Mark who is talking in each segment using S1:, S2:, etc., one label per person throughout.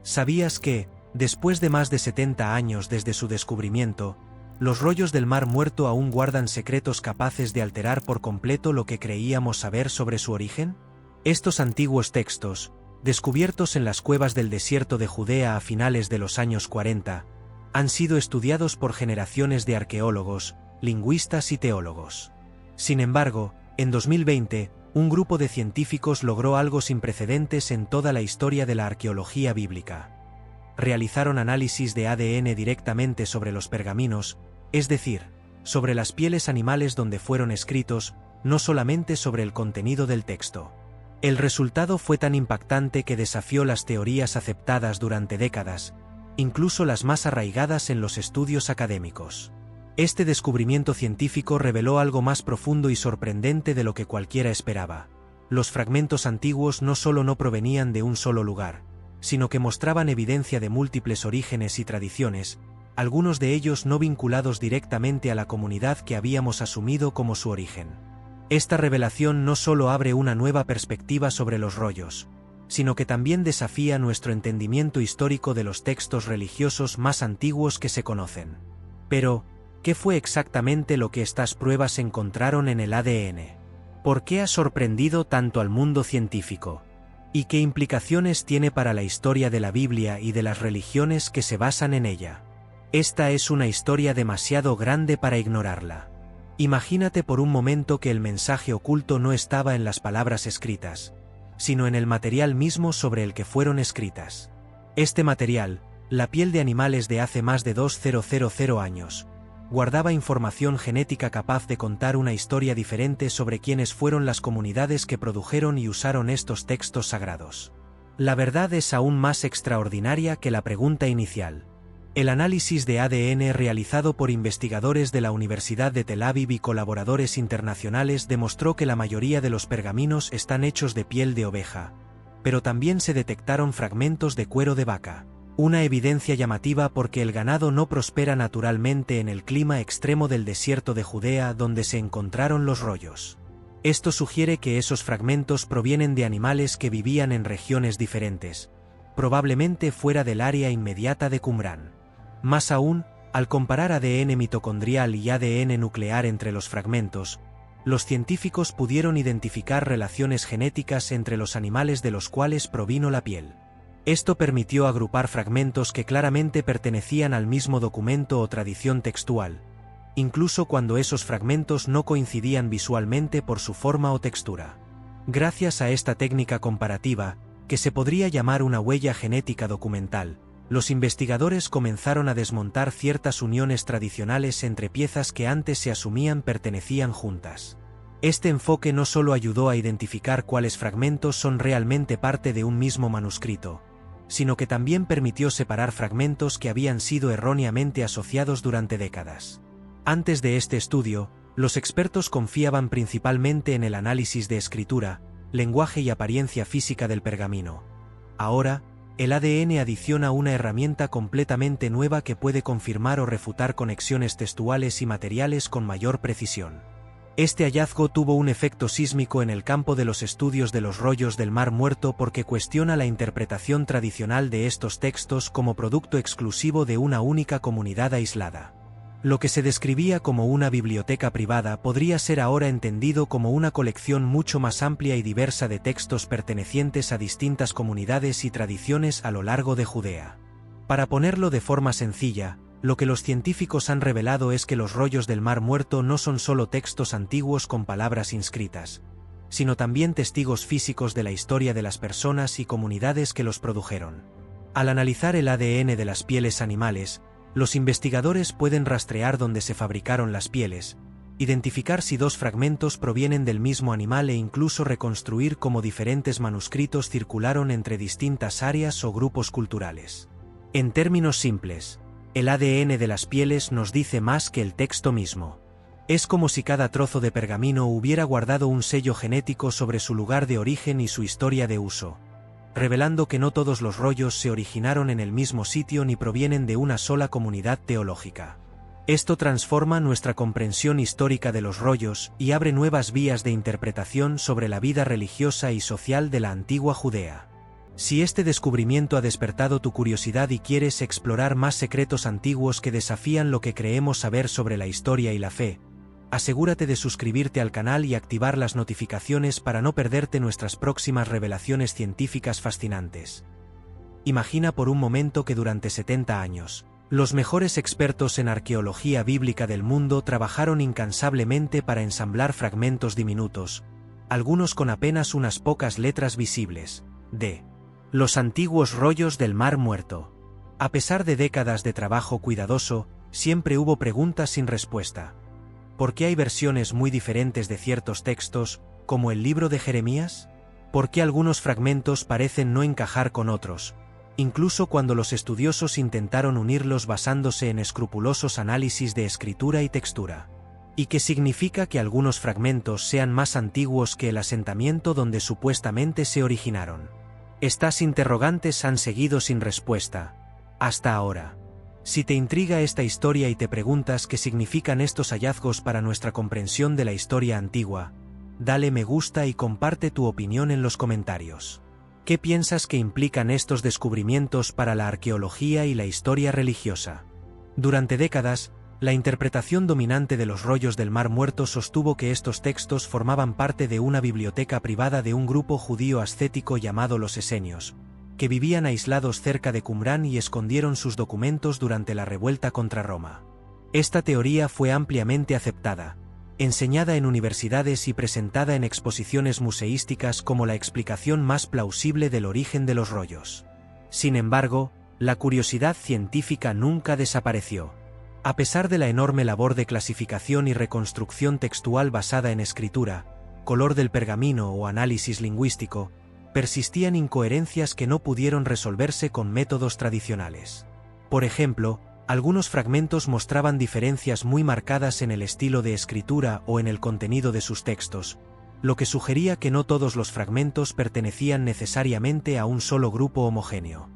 S1: ¿Sabías que, después de más de 70 años desde su descubrimiento, los rollos del Mar Muerto aún guardan secretos capaces de alterar por completo lo que creíamos saber sobre su origen? Estos antiguos textos, descubiertos en las cuevas del desierto de Judea a finales de los años 40, han sido estudiados por generaciones de arqueólogos, lingüistas y teólogos. Sin embargo, en 2020, un grupo de científicos logró algo sin precedentes en toda la historia de la arqueología bíblica. Realizaron análisis de ADN directamente sobre los pergaminos, es decir, sobre las pieles animales donde fueron escritos, no solamente sobre el contenido del texto. El resultado fue tan impactante que desafió las teorías aceptadas durante décadas, incluso las más arraigadas en los estudios académicos. Este descubrimiento científico reveló algo más profundo y sorprendente de lo que cualquiera esperaba. Los fragmentos antiguos no solo no provenían de un solo lugar, sino que mostraban evidencia de múltiples orígenes y tradiciones, algunos de ellos no vinculados directamente a la comunidad que habíamos asumido como su origen. Esta revelación no solo abre una nueva perspectiva sobre los rollos, sino que también desafía nuestro entendimiento histórico de los textos religiosos más antiguos que se conocen. Pero, ¿qué fue exactamente lo que estas pruebas encontraron en el ADN? ¿Por qué ha sorprendido tanto al mundo científico? ¿Y qué implicaciones tiene para la historia de la Biblia y de las religiones que se basan en ella? Esta es una historia demasiado grande para ignorarla. Imagínate por un momento que el mensaje oculto no estaba en las palabras escritas, sino en el material mismo sobre el que fueron escritas. Este material, la piel de animales de hace más de 2000 años, guardaba información genética capaz de contar una historia diferente sobre quiénes fueron las comunidades que produjeron y usaron estos textos sagrados. La verdad es aún más extraordinaria que la pregunta inicial. El análisis de ADN realizado por investigadores de la Universidad de Tel Aviv y colaboradores internacionales demostró que la mayoría de los pergaminos están hechos de piel de oveja, pero también se detectaron fragmentos de cuero de vaca. Una evidencia llamativa porque el ganado no prospera naturalmente en el clima extremo del desierto de Judea donde se encontraron los rollos. Esto sugiere que esos fragmentos provienen de animales que vivían en regiones diferentes, probablemente fuera del área inmediata de Qumrán. Más aún, al comparar ADN mitocondrial y ADN nuclear entre los fragmentos, los científicos pudieron identificar relaciones genéticas entre los animales de los cuales provino la piel. Esto permitió agrupar fragmentos que claramente pertenecían al mismo documento o tradición textual, incluso cuando esos fragmentos no coincidían visualmente por su forma o textura. Gracias a esta técnica comparativa, que se podría llamar una huella genética documental, los investigadores comenzaron a desmontar ciertas uniones tradicionales entre piezas que antes se asumían pertenecían juntas. Este enfoque no solo ayudó a identificar cuáles fragmentos son realmente parte de un mismo manuscrito, sino que también permitió separar fragmentos que habían sido erróneamente asociados durante décadas. Antes de este estudio, los expertos confiaban principalmente en el análisis de escritura, lenguaje y apariencia física del pergamino. Ahora, el ADN adiciona una herramienta completamente nueva que puede confirmar o refutar conexiones textuales y materiales con mayor precisión. Este hallazgo tuvo un efecto sísmico en el campo de los estudios de los rollos del Mar Muerto porque cuestiona la interpretación tradicional de estos textos como producto exclusivo de una única comunidad aislada. Lo que se describía como una biblioteca privada podría ser ahora entendido como una colección mucho más amplia y diversa de textos pertenecientes a distintas comunidades y tradiciones a lo largo de Judea. Para ponerlo de forma sencilla, lo que los científicos han revelado es que los rollos del Mar Muerto no son solo textos antiguos con palabras inscritas, sino también testigos físicos de la historia de las personas y comunidades que los produjeron. Al analizar el ADN de las pieles animales, los investigadores pueden rastrear dónde se fabricaron las pieles, identificar si dos fragmentos provienen del mismo animal e incluso reconstruir cómo diferentes manuscritos circularon entre distintas áreas o grupos culturales. En términos simples, el ADN de las pieles nos dice más que el texto mismo. Es como si cada trozo de pergamino hubiera guardado un sello genético sobre su lugar de origen y su historia de uso, revelando que no todos los rollos se originaron en el mismo sitio ni provienen de una sola comunidad teológica. Esto transforma nuestra comprensión histórica de los rollos y abre nuevas vías de interpretación sobre la vida religiosa y social de la antigua Judea. Si este descubrimiento ha despertado tu curiosidad y quieres explorar más secretos antiguos que desafían lo que creemos saber sobre la historia y la fe, asegúrate de suscribirte al canal y activar las notificaciones para no perderte nuestras próximas revelaciones científicas fascinantes. Imagina por un momento que durante 70 años, los mejores expertos en arqueología bíblica del mundo trabajaron incansablemente para ensamblar fragmentos diminutos, algunos con apenas unas pocas letras visibles, de los antiguos rollos del Mar Muerto. A pesar de décadas de trabajo cuidadoso, siempre hubo preguntas sin respuesta. ¿Por qué hay versiones muy diferentes de ciertos textos, como el libro de Jeremías? ¿Por qué algunos fragmentos parecen no encajar con otros, incluso cuando los estudiosos intentaron unirlos basándose en escrupulosos análisis de escritura y textura? ¿Y qué significa que algunos fragmentos sean más antiguos que el asentamiento donde supuestamente se originaron? Estas interrogantes han seguido sin respuesta, hasta ahora. Si te intriga esta historia y te preguntas qué significan estos hallazgos para nuestra comprensión de la historia antigua, dale me gusta y comparte tu opinión en los comentarios. ¿Qué piensas que implican estos descubrimientos para la arqueología y la historia religiosa? Durante décadas, la interpretación dominante de los rollos del Mar Muerto sostuvo que estos textos formaban parte de una biblioteca privada de un grupo judío ascético llamado los esenios, que vivían aislados cerca de Qumrán y escondieron sus documentos durante la revuelta contra Roma. Esta teoría fue ampliamente aceptada, enseñada en universidades y presentada en exposiciones museísticas como la explicación más plausible del origen de los rollos. Sin embargo, la curiosidad científica nunca desapareció. A pesar de la enorme labor de clasificación y reconstrucción textual basada en escritura, color del pergamino o análisis lingüístico, persistían incoherencias que no pudieron resolverse con métodos tradicionales. Por ejemplo, algunos fragmentos mostraban diferencias muy marcadas en el estilo de escritura o en el contenido de sus textos, lo que sugería que no todos los fragmentos pertenecían necesariamente a un solo grupo homogéneo.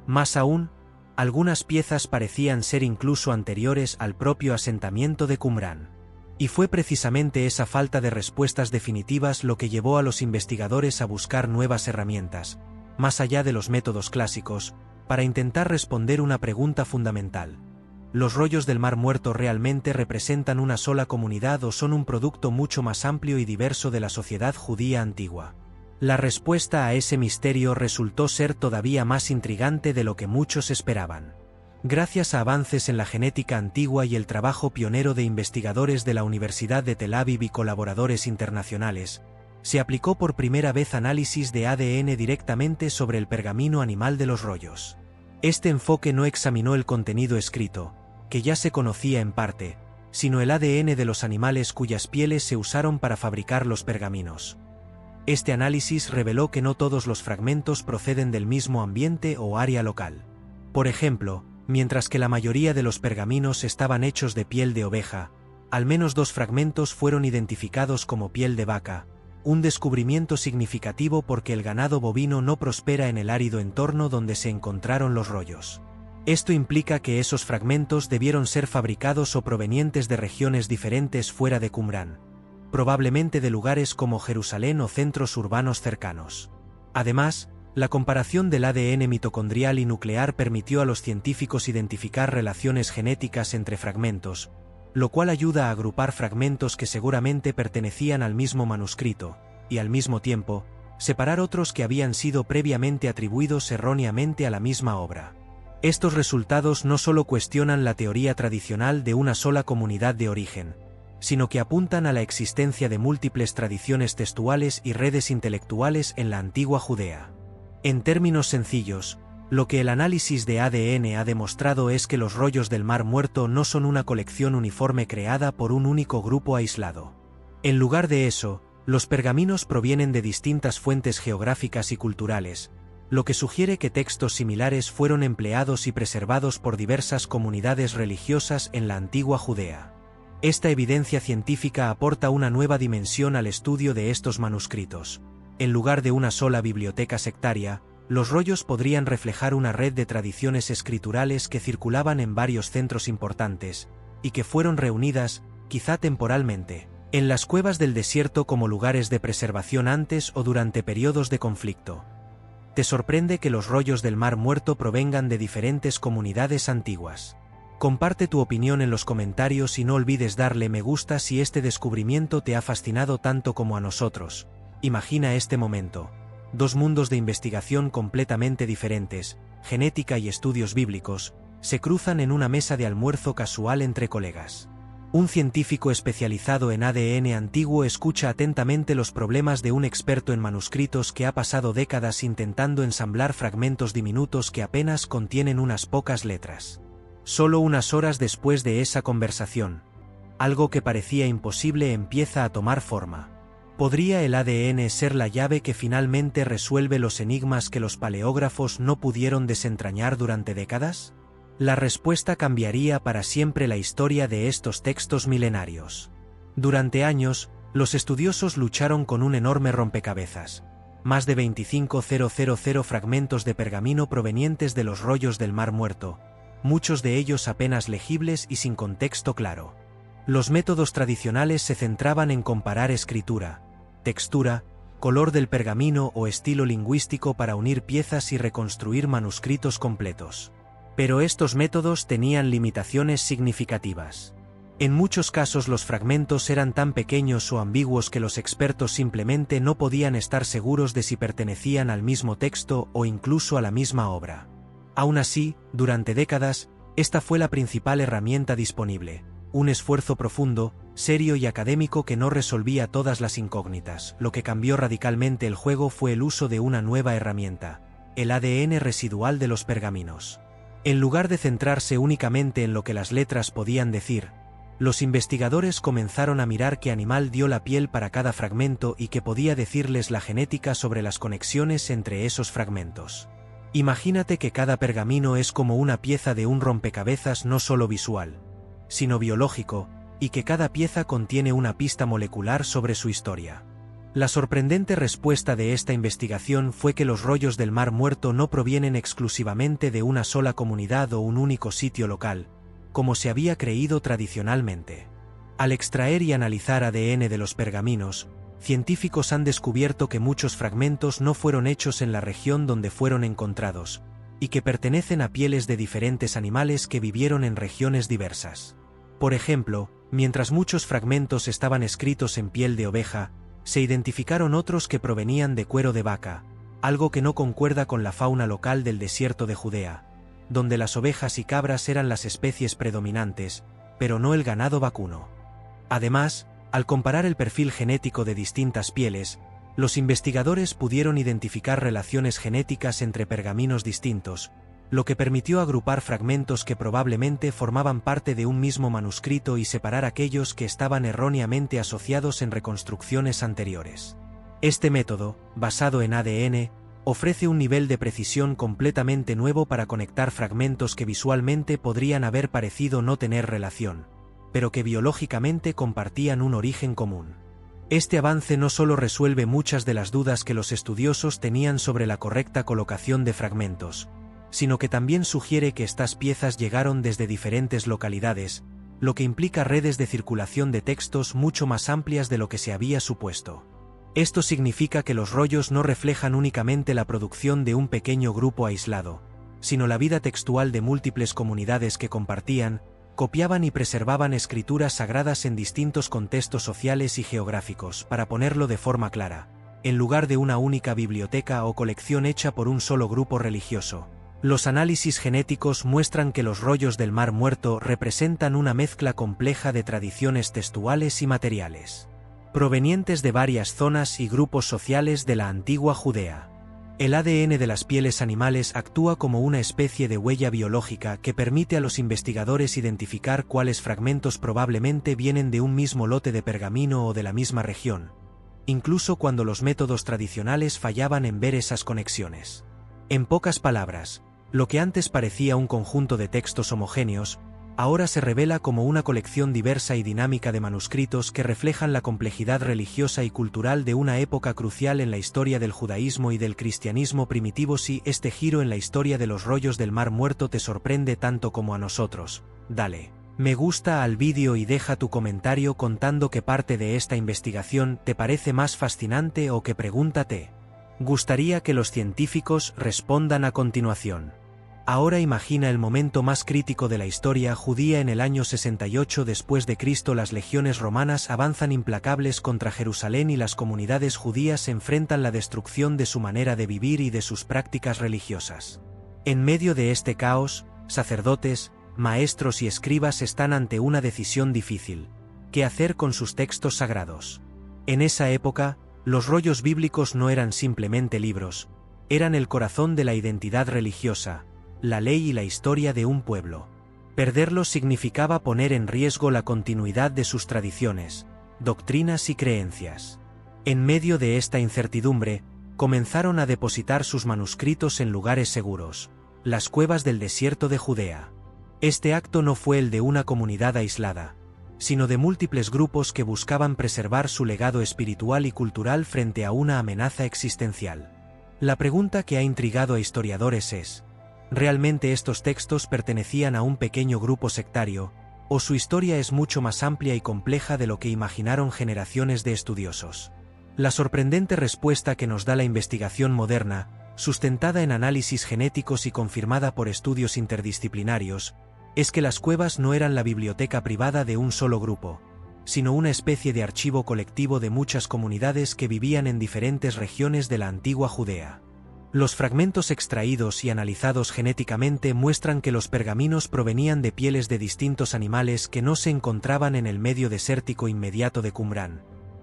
S1: Más aún, algunas piezas parecían ser incluso anteriores al propio asentamiento de Qumrán. Y fue precisamente esa falta de respuestas definitivas lo que llevó a los investigadores a buscar nuevas herramientas, más allá de los métodos clásicos, para intentar responder una pregunta fundamental. ¿Los rollos del Mar Muerto realmente representan una sola comunidad o son un producto mucho más amplio y diverso de la sociedad judía antigua? La respuesta a ese misterio resultó ser todavía más intrigante de lo que muchos esperaban. Gracias a avances en la genética antigua y el trabajo pionero de investigadores de la Universidad de Tel Aviv y colaboradores internacionales, se aplicó por primera vez análisis de ADN directamente sobre el pergamino animal de los rollos. Este enfoque no examinó el contenido escrito, que ya se conocía en parte, sino el ADN de los animales cuyas pieles se usaron para fabricar los pergaminos. Este análisis reveló que no todos los fragmentos proceden del mismo ambiente o área local. Por ejemplo, mientras que la mayoría de los pergaminos estaban hechos de piel de oveja, al menos 2 fragmentos fueron identificados como piel de vaca, un descubrimiento significativo porque el ganado bovino no prospera en el árido entorno donde se encontraron los rollos. Esto implica que esos fragmentos debieron ser fabricados o provenientes de regiones diferentes fuera de Qumrán, probablemente de lugares como Jerusalén o centros urbanos cercanos. Además, la comparación del ADN mitocondrial y nuclear permitió a los científicos identificar relaciones genéticas entre fragmentos, lo cual ayuda a agrupar fragmentos que seguramente pertenecían al mismo manuscrito, y al mismo tiempo, separar otros que habían sido previamente atribuidos erróneamente a la misma obra. Estos resultados no solo cuestionan la teoría tradicional de una sola comunidad de origen, sino que apuntan a la existencia de múltiples tradiciones textuales y redes intelectuales en la antigua Judea. En términos sencillos, lo que el análisis de ADN ha demostrado es que los rollos del Mar Muerto no son una colección uniforme creada por un único grupo aislado. En lugar de eso, los pergaminos provienen de distintas fuentes geográficas y culturales, lo que sugiere que textos similares fueron empleados y preservados por diversas comunidades religiosas en la antigua Judea. Esta evidencia científica aporta una nueva dimensión al estudio de estos manuscritos. En lugar de una sola biblioteca sectaria, los rollos podrían reflejar una red de tradiciones escriturales que circulaban en varios centros importantes, y que fueron reunidas, quizá temporalmente, en las cuevas del desierto como lugares de preservación antes o durante periodos de conflicto. ¿Te sorprende que los rollos del Mar Muerto provengan de diferentes comunidades antiguas? Comparte tu opinión en los comentarios y no olvides darle me gusta si este descubrimiento te ha fascinado tanto como a nosotros. Imagina este momento. Dos mundos de investigación completamente diferentes, genética y estudios bíblicos, se cruzan en una mesa de almuerzo casual entre colegas. Un científico especializado en ADN antiguo escucha atentamente los problemas de un experto en manuscritos que ha pasado décadas intentando ensamblar fragmentos diminutos que apenas contienen unas pocas letras. Solo unas horas después de esa conversación, algo que parecía imposible empieza a tomar forma. ¿Podría el ADN ser la llave que finalmente resuelve los enigmas que los paleógrafos no pudieron desentrañar durante décadas? La respuesta cambiaría para siempre la historia de estos textos milenarios. Durante años, los estudiosos lucharon con un enorme rompecabezas. Más de 25.000 fragmentos de pergamino provenientes de los rollos del Mar Muerto, muchos de ellos apenas legibles y sin contexto claro. Los métodos tradicionales se centraban en comparar escritura, textura, color del pergamino o estilo lingüístico para unir piezas y reconstruir manuscritos completos. Pero estos métodos tenían limitaciones significativas. En muchos casos los fragmentos eran tan pequeños o ambiguos que los expertos simplemente no podían estar seguros de si pertenecían al mismo texto o incluso a la misma obra. Aún así, durante décadas, esta fue la principal herramienta disponible, un esfuerzo profundo, serio y académico que no resolvía todas las incógnitas. Lo que cambió radicalmente el juego fue el uso de una nueva herramienta, el ADN residual de los pergaminos. En lugar de centrarse únicamente en lo que las letras podían decir, los investigadores comenzaron a mirar qué animal dio la piel para cada fragmento y qué podía decirles la genética sobre las conexiones entre esos fragmentos. Imagínate que cada pergamino es como una pieza de un rompecabezas no solo visual, sino biológico, y que cada pieza contiene una pista molecular sobre su historia. La sorprendente respuesta de esta investigación fue que los rollos del Mar Muerto no provienen exclusivamente de una sola comunidad o un único sitio local, como se había creído tradicionalmente. Al extraer y analizar ADN de los pergaminos, científicos han descubierto que muchos fragmentos no fueron hechos en la región donde fueron encontrados, y que pertenecen a pieles de diferentes animales que vivieron en regiones diversas. Por ejemplo, mientras muchos fragmentos estaban escritos en piel de oveja, se identificaron otros que provenían de cuero de vaca, algo que no concuerda con la fauna local del desierto de Judea, donde las ovejas y cabras eran las especies predominantes, pero no el ganado vacuno. Además, al comparar el perfil genético de distintas pieles, los investigadores pudieron identificar relaciones genéticas entre pergaminos distintos, lo que permitió agrupar fragmentos que probablemente formaban parte de un mismo manuscrito y separar aquellos que estaban erróneamente asociados en reconstrucciones anteriores. Este método, basado en ADN, ofrece un nivel de precisión completamente nuevo para conectar fragmentos que visualmente podrían haber parecido no tener relación, pero que biológicamente compartían un origen común. Este avance no solo resuelve muchas de las dudas que los estudiosos tenían sobre la correcta colocación de fragmentos, sino que también sugiere que estas piezas llegaron desde diferentes localidades, lo que implica redes de circulación de textos mucho más amplias de lo que se había supuesto. Esto significa que los rollos no reflejan únicamente la producción de un pequeño grupo aislado, sino la vida textual de múltiples comunidades que compartían, copiaban y preservaban escrituras sagradas en distintos contextos sociales y geográficos. Para ponerlo de forma clara, en lugar de una única biblioteca o colección hecha por un solo grupo religioso, los análisis genéticos muestran que los rollos del Mar Muerto representan una mezcla compleja de tradiciones textuales y materiales, provenientes de varias zonas y grupos sociales de la antigua Judea. El ADN de las pieles animales actúa como una especie de huella biológica que permite a los investigadores identificar cuáles fragmentos probablemente vienen de un mismo lote de pergamino o de la misma región, incluso cuando los métodos tradicionales fallaban en ver esas conexiones. En pocas palabras, lo que antes parecía un conjunto de textos homogéneos, ahora se revela como una colección diversa y dinámica de manuscritos que reflejan la complejidad religiosa y cultural de una época crucial en la historia del judaísmo y del cristianismo primitivo. Si este giro en la historia de los rollos del Mar Muerto te sorprende tanto como a nosotros, dale me gusta al vídeo y deja tu comentario contando qué parte de esta investigación te parece más fascinante o qué pregunta te Gustaría que los científicos respondan a continuación. Ahora imagina el momento más crítico de la historia judía en el año 68 después de Cristo. Las legiones romanas avanzan implacables contra Jerusalén y las comunidades judías enfrentan la destrucción de su manera de vivir y de sus prácticas religiosas. En medio de este caos, sacerdotes, maestros y escribas están ante una decisión difícil: ¿qué hacer con sus textos sagrados? En esa época, los rollos bíblicos no eran simplemente libros, eran el corazón de la identidad religiosa, la ley y la historia de un pueblo. Perderlos significaba poner en riesgo la continuidad de sus tradiciones, doctrinas y creencias. En medio de esta incertidumbre, comenzaron a depositar sus manuscritos en lugares seguros, las cuevas del desierto de Judea. Este acto no fue el de una comunidad aislada, sino de múltiples grupos que buscaban preservar su legado espiritual y cultural frente a una amenaza existencial. La pregunta que ha intrigado a historiadores es: ¿realmente estos textos pertenecían a un pequeño grupo sectario, o su historia es mucho más amplia y compleja de lo que imaginaron generaciones de estudiosos? La sorprendente respuesta que nos da la investigación moderna, sustentada en análisis genéticos y confirmada por estudios interdisciplinarios, es que las cuevas no eran la biblioteca privada de un solo grupo, sino una especie de archivo colectivo de muchas comunidades que vivían en diferentes regiones de la antigua Judea. Los fragmentos extraídos y analizados genéticamente muestran que los pergaminos provenían de pieles de distintos animales que no se encontraban en el medio desértico inmediato de Qumrán,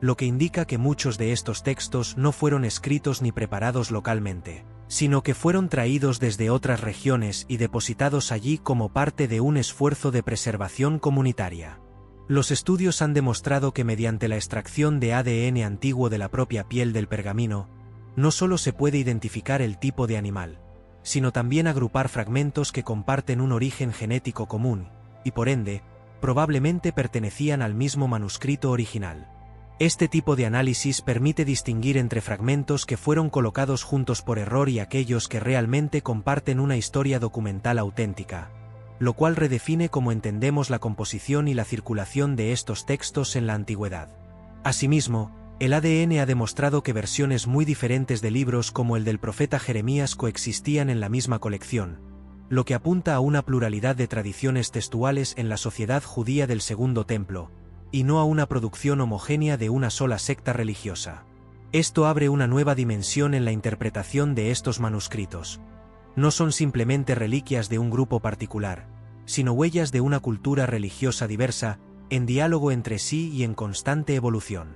S1: lo que indica que muchos de estos textos no fueron escritos ni preparados localmente, sino que fueron traídos desde otras regiones y depositados allí como parte de un esfuerzo de preservación comunitaria. Los estudios han demostrado que mediante la extracción de ADN antiguo de la propia piel del pergamino, no solo se puede identificar el tipo de animal, sino también agrupar fragmentos que comparten un origen genético común, y por ende, probablemente pertenecían al mismo manuscrito original. Este tipo de análisis permite distinguir entre fragmentos que fueron colocados juntos por error y aquellos que realmente comparten una historia documental auténtica, lo cual redefine cómo entendemos la composición y la circulación de estos textos en la antigüedad. Asimismo, el ADN ha demostrado que versiones muy diferentes de libros como el del profeta Jeremías coexistían en la misma colección, lo que apunta a una pluralidad de tradiciones textuales en la sociedad judía del Segundo Templo, y no a una producción homogénea de una sola secta religiosa. Esto abre una nueva dimensión en la interpretación de estos manuscritos. No son simplemente reliquias de un grupo particular, sino huellas de una cultura religiosa diversa, en diálogo entre sí y en constante evolución.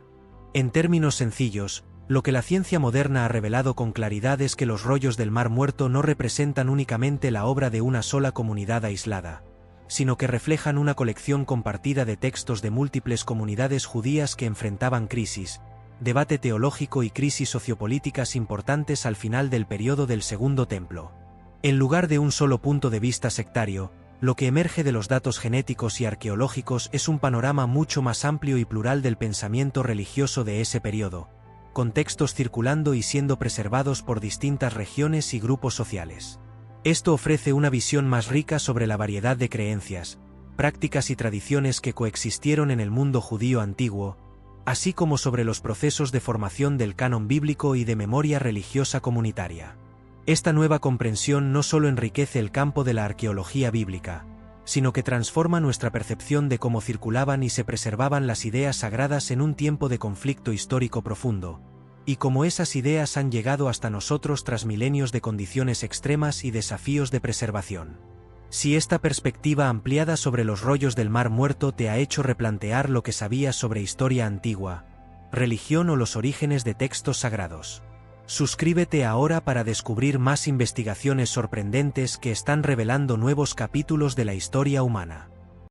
S1: En términos sencillos, lo que la ciencia moderna ha revelado con claridad es que los rollos del Mar Muerto no representan únicamente la obra de una sola comunidad aislada, sino que reflejan una colección compartida de textos de múltiples comunidades judías que enfrentaban crisis, debate teológico y crisis sociopolíticas importantes al final del período del Segundo Templo. En lugar de un solo punto de vista sectario, lo que emerge de los datos genéticos y arqueológicos es un panorama mucho más amplio y plural del pensamiento religioso de ese período, con textos circulando y siendo preservados por distintas regiones y grupos sociales. Esto ofrece una visión más rica sobre la variedad de creencias, prácticas y tradiciones que coexistieron en el mundo judío antiguo, así como sobre los procesos de formación del canon bíblico y de memoria religiosa comunitaria. Esta nueva comprensión no solo enriquece el campo de la arqueología bíblica, sino que transforma nuestra percepción de cómo circulaban y se preservaban las ideas sagradas en un tiempo de conflicto histórico profundo, y cómo esas ideas han llegado hasta nosotros tras milenios de condiciones extremas y desafíos de preservación. Si esta perspectiva ampliada sobre los rollos del Mar Muerto te ha hecho replantear lo que sabías sobre historia antigua, religión o los orígenes de textos sagrados, suscríbete ahora para descubrir más investigaciones sorprendentes que están revelando nuevos capítulos de la historia humana.